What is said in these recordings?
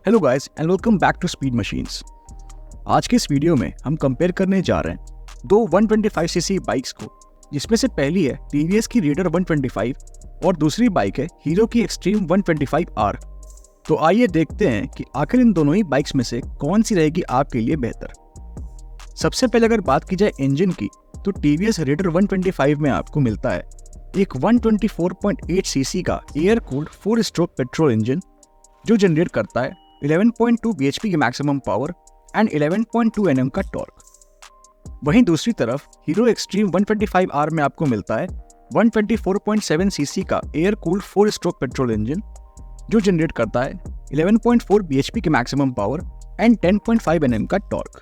Hello guys and welcome back to speed machines. आज के इस वीडियो में हम कंपेयर करने जा रहे हैं दो 125cc बाइक्स को, जिसमें से पहली है टीवीएस की रेडर 125 और दूसरी बाइक है हीरो की एक्सट्रीम 125R। तो आइए देखते हैं कि आखिर इन दोनों ही बाइक्स में से कौन सी रहेगी आपके लिए बेहतर। सबसे पहले अगर बात की जाए इंजन की, तो टीवीएस रेडर 125 में आपको मिलता है एक 124.8cc का air cooled 4 stroke petrol engine जो जनरेट करता है 11.2 bhp की मैक्सिमम पावर एंड 11.2 Nm का टॉर्क। वहीं दूसरी तरफ हीरो एक्सट्रीम 125R में आपको मिलता है 124.7cc का air cooled 4 stroke petrol engine जो जनरेट करता है 11.4 bhp की मैक्सिमम पावर एंड 10.5 Nm का टॉर्क।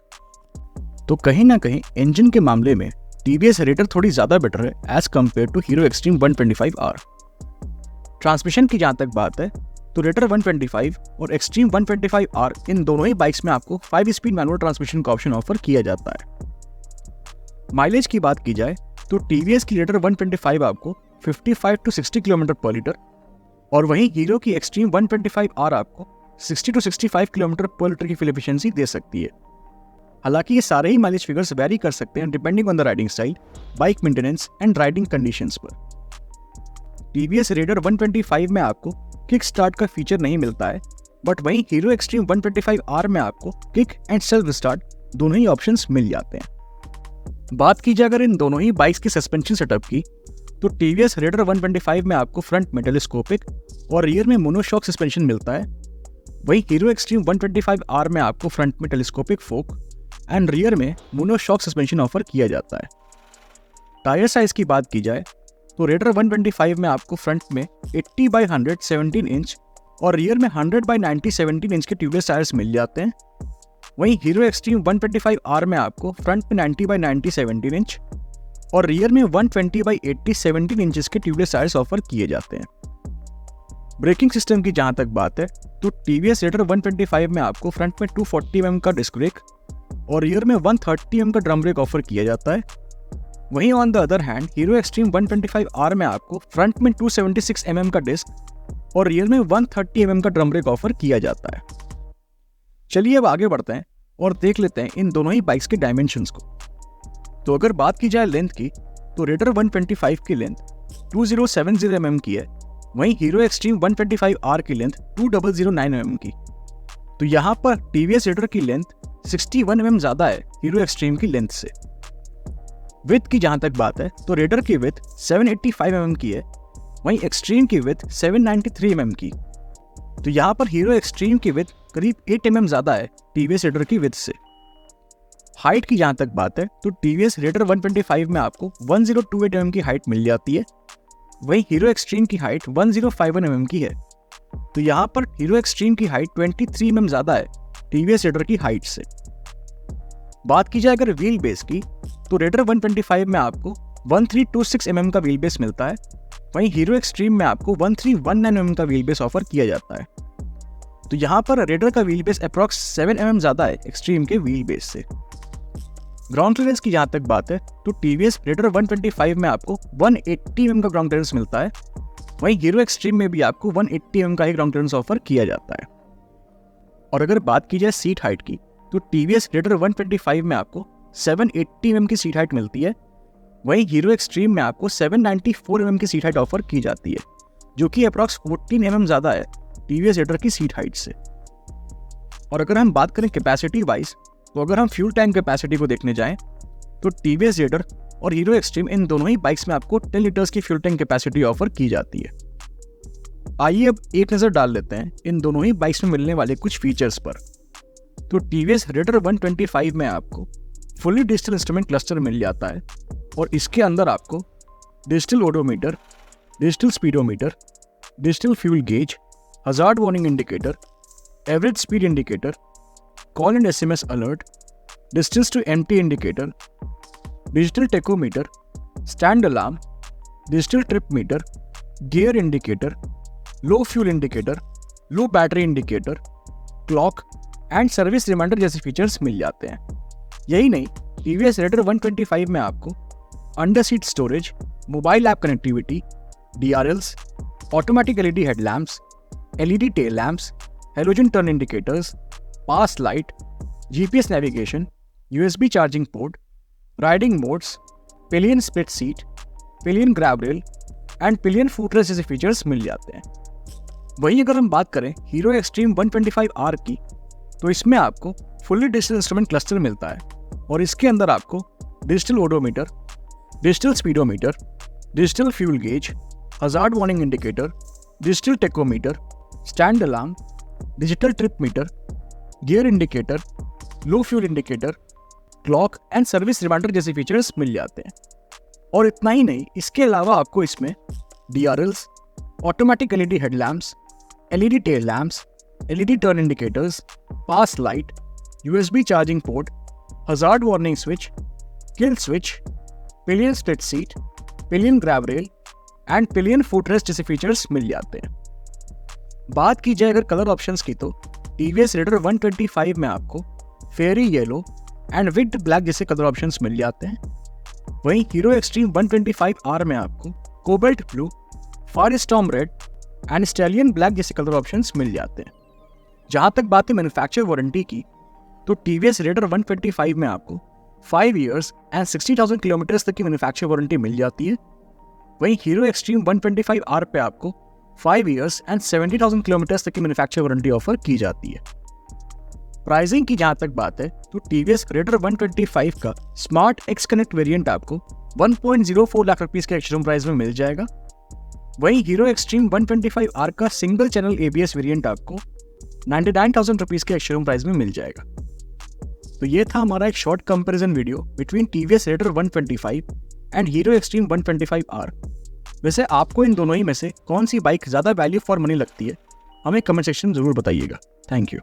तो कहीं ना कहीं इंजन के मामले में टीवीएस रेडर थोड़ी ज्यादा बेटर है as compare to Hero Xtreme 125R। Transmission की जहां तक बात है तो रेडर 125 और एक्सट्रीम 125R इन दोनों ही बाइक्स में आपको 5 स्पीड मैनुअल ट्रांसमिशन का ऑप्शन ऑफर किया जाता है। माइलेज की बात की जाए तो टीवीएस की रेडर 125 आपको 55 to 60 किलोमीटर पर लीटर और वहीं हीरो की एक्सट्रीम 125R आपको 60 to 65 किलोमीटर पर लीटर की फ्यूल एफिशिएंसी दे सकती है। हालांकि ये सारे ही माइलेज फिगर्स वेरी कर सकते हैं depending on the riding style, bike maintenance and riding conditions पर। टीवीएस रेडर 125 में आपको किक स्टार्ट का फीचर नहीं मिलता है, बट वहीं हीरो एक्सट्रीम 125R में आपको किक एंड सेल्फ स्टार्ट दोनों ही ऑप्शंस मिल जाते हैं। बात की जाए अगर इन दोनों ही बाइक्स के सस्पेंशन सेटअप की, तो टीवीएस रेडर 125 में आपको फ्रंट में टेलीस्कोपिक और रियर में मोनोशॉक सस्पेंशन मिलता है। वहीं हीरो एक्सट्रीम 125R में आपको फ्रंट में टेलीस्कोपिक फोक एंड रियर में मोनोशॉक सस्पेंशन ऑफर किया जाता है। टायर साइज की बात की जाए तो रेडर 125 में आपको फ्रंट में 80/100 17 इंच और रियर में 100/90 17 इंच के ट्यूबलेस टायर्स मिल जाते हैं। वहीं हीरो एक्सट्रीम 125R में आपको फ्रंट में 90/90 17 इंच और रियर में 120/80 17 इंचेस के ट्यूबलेस टायर्स ऑफर किए जाते हैं। ब्रेकिंग सिस्टम की जहां तक बात है तो टीवीएस रेडर 125 में आपको फ्रंट में 240 mm का डिस्क ब्रेक और रियर में 130 mm का ड्रम ब्रेक ऑफर किया जाता है। वहीं on the other hand hero Xtreme 125R में आपको फ्रंट में 276 mm का डिस्क और रियर में 130 mm का ड्रम ब्रेक ऑफर किया जाता है। चलिए अब आगे बढ़ते हैं और देख लेते हैं इन दोनों ही बाइक्स के डायमेंशंस को। तो अगर बात की जाए लेंथ की, तो रेडर 125 की लेंथ 2070 mm की है, वहीं हीरो एक्सट्रीम 125R की लेंथ 2009 mm की। तो यहाँ पर टीवीएस रेडर की लेंथ 61 mm ज्यादा है हीरो एक्सट्रीम की लेंथ से। विड्थ की जहां तक बात है तो रेडर की विड्थ 785 mm की है, वहीं एक्सट्रीम की विड्थ 793 mm की। तो यहाँ पर हीरो एक्सट्रीम की विड्थ करीब 8 mm ज्यादा है टीवीएस रेडर की विड्थ से। हाइट की जहां तक बात है तो टीवीएस रेडर 125 में आपको 1028 mm की हाइट मिल जाती है, वहीं हीरो एक्सट्रीम की हाइट 1051 mm की है। तो यहाँ पर हीरो एक्सट्रीम की हाइट 23 mm ज्यादा है टीवीएस रेडर की हाइट से। बात की जाए अगर व्हील बेस की, तो रेडर 125 में आपको 1326 mm का व्हील बेस मिलता है, वहीं हीरो एक्सट्रीम में आपको 1319 mm का व्हील बेस ऑफर किया जाता है। तो यहाँ पर रेडर का व्हील बेस अप्रॉक्स 7 mm ज्यादा है एक्सट्रीम के व्हील बेस से। ग्राउंड क्लियरेंस की जहां तक बात है तो टीवीएस रेडर 125 में आपको 180 mm का ग्राउंड क्लियरेंस मिलता है, वहीं हीरो एक्सट्रीम में भी आपको 180 mm का ही ग्राउंड क्लियरेंस ऑफर किया जाता है। और अगर बात की जाए सीट हाइट की, तो टीवीएस रेडर 125 में आपको 780 mm की सीट हाइट मिलती है, वहीं हीरो एक्सट्रीम में आपको 794 mm की सीट हाइट ऑफर की जाती है, जो कि अप्रॉक्स 14 mm ज्यादा है टीवीएस रेडर की सीट हाइट से। और अगर हम बात करें कैपेसिटी वाइज, तो अगर हम फ्यूल टैंक कैपेसिटी को देखने जाएं तो टीवीएस रेडर और हीरो एक्सट्रीम इन दोनों ही बाइक्स में आपको 10 लीटर्स की फ्यूल टैंक कैपेसिटी ऑफर की जाती है। आइए अब एक नजर डाल लेते हैं इन दोनों ही बाइक्स में मिलने वाले कुछ फीचर्स पर। तो टीवीएस रेडर 125 में आपको फुली डिजिटल इंस्ट्रूमेंट क्लस्टर मिल जाता है और इसके अंदर आपको digital odometer, digital speedometer, digital fuel gauge, hazard warning indicator, average speed indicator, call and SMS alert, distance to empty indicator, digital tachometer, stand alarm, digital trip meter, gear indicator, low fuel indicator, low battery indicator, clock and service reminder जैसे features मिल जाते हैं। यही नहीं, TVS Raider 125 में आपको under seat storage, mobile app connectivity, DRLs, automatic LED headlamps, LED tail lamps, halogen turn indicators, pass light, GPS navigation, USB charging port, riding modes, pillion split seat, pillion grab rail and pillion footrest जैसे features मिल जाते हैं। वहीं अगर हम बात करें hero Xtreme 125R की, तो इसमें आपको फुल्ली डिजिटल इंस्ट्रूमेंट क्लस्टर मिलता है और इसके अंदर आपको digital odometer, digital speedometer, digital fuel gauge, hazard warning indicator, digital tachometer, stand alarm, digital trip meter, gear indicator, low fuel indicator, clock and service reminder जैसे फीचर्स मिल जाते हैं। और इतना ही नहीं, इसके अलावा आपको इसमें DRLs, automatic LED headlamps, LED tail lamps, LED turn indicators, pass light, USB charging port, hazard warning switch, kill switch, pillion split seat, pillion grab rail and pillion footrest जैसे फीचर्स मिल जाते हैं। बात की जाए अगर कलर ऑप्शंस की, तो TVS रेडर 125 में आपको फेरी येलो एंड विक्ड ब्लैक जैसे कलर ऑप्शंस मिल जाते हैं। वहीं हीरो एक्सट्रीम 125R में आपको cobalt blue, fire storm red and stallion black जैसे कलर ऑप्शंस मिल जाते हैं। जहां तक बात है मैन्युफैक्चर वारंटी की, तो TVS रेडर 125 में आपको 5 ईयर्स एंड 60,000 किलोमीटर्स तक की मैन्युफैक्चर वारंटी मिल जाती है। वहीं हीरो एक्सट्रीम 125R पे आपको 5 ईयर्स एंड 70,000 किलोमीटर्स तक की मैन्युफैक्चर वारंटी ऑफर की जाती है। प्राइसिंग की जहां तक बात है, तो TVS रेडर 125 का स्मार्ट X कनेक्ट वेरिएंट आपको 1.04 लाख रुपीस के एक्सशोरूम प्राइस में मिल जाएगा। वहीं हीरो एक्सट्रीम 125R का सिंगल चैनल ABS वेरिएंट आपको 99,000 रुपीस के एक्सशोरूम प्राइस में मिल जाएगा। तो ये था हमारा एक short comparison video between TVS raider 125 and hero Xtreme 125R। वैसे आपको इन दोनों ही में से कौन सी बाइक ज़्यादा वैल्यू फॉर मनी लगती है, हमें कमेंट सेक्शन में ज़रूर बताइएगा। Thank you.